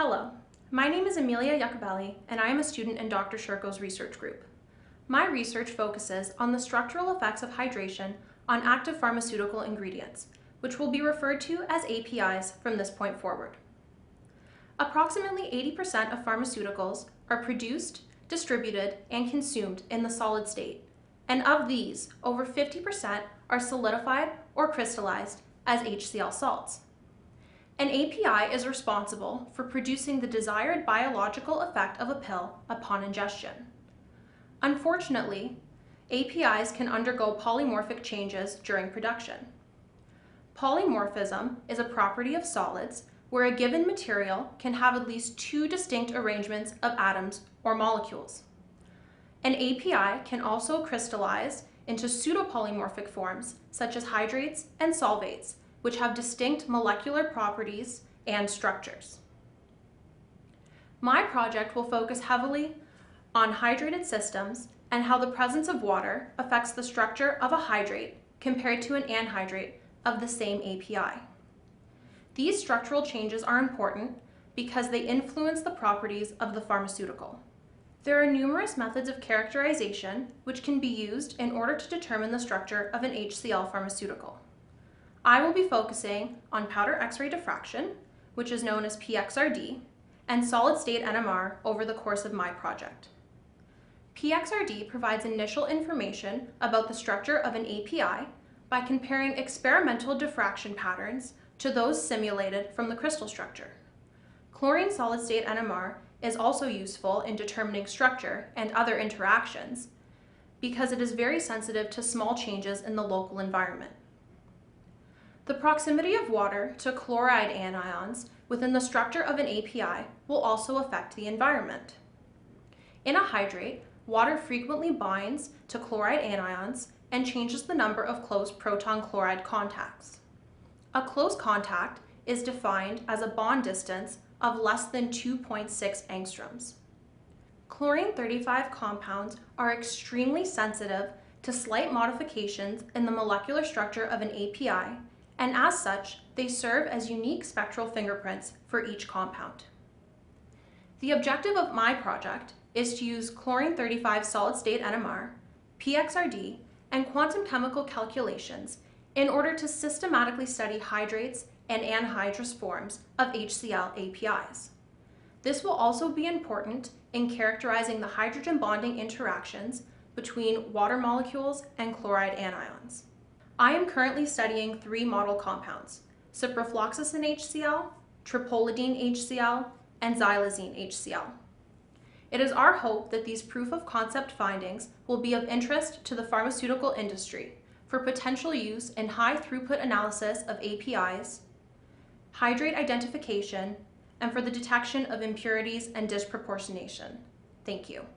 Hello, my name is Emilia Iacobelli, and I am a student in Dr. Shurko's research group. My research focuses on the structural effects of hydration on active pharmaceutical ingredients, which will be referred to as APIs from this point forward. Approximately 80% of pharmaceuticals are produced, distributed, and consumed in the solid state, and of these, over 50% are solidified or crystallized as HCl salts. An API is responsible for producing the desired biological effect of a pill upon ingestion. Unfortunately, APIs can undergo polymorphic changes during production. Polymorphism is a property of solids where a given material can have at least two distinct arrangements of atoms or molecules. An API can also crystallize into pseudopolymorphic forms such as hydrates and solvates, which have distinct molecular properties and structures. My project will focus heavily on hydrated systems and how the presence of water affects the structure of a hydrate compared to an anhydrate of the same API. These structural changes are important because they influence the properties of the pharmaceutical. There are numerous methods of characterization which can be used in order to determine the structure of an HCl pharmaceutical. I will be focusing on powder X-ray diffraction, which is known as PXRD, and solid-state NMR over the course of my project. PXRD provides initial information about the structure of an API by comparing experimental diffraction patterns to those simulated from the crystal structure. Chlorine solid-state NMR is also useful in determining structure and other interactions because it is very sensitive to small changes in the local environment. The proximity of water to chloride anions within the structure of an API will also affect the environment. In a hydrate, water frequently binds to chloride anions and changes the number of close proton chloride contacts. A close contact is defined as a bond distance of less than 2.6 angstroms. Chlorine-35 compounds are extremely sensitive to slight modifications in the molecular structure of an API, and as such, they serve as unique spectral fingerprints for each compound. The objective of my project is to use chlorine-35 solid-state NMR, PXRD, and quantum chemical calculations in order to systematically study hydrates and anhydrous forms of HCl APIs. This will also be important in characterizing the hydrogen bonding interactions between water molecules and chloride anions. I am currently studying three model compounds: ciprofloxacin HCl, tripolidine HCl, and xylazine HCl. It is our hope that these proof of concept findings will be of interest to the pharmaceutical industry for potential use in high throughput analysis of APIs, hydrate identification, and for the detection of impurities and disproportionation. Thank you.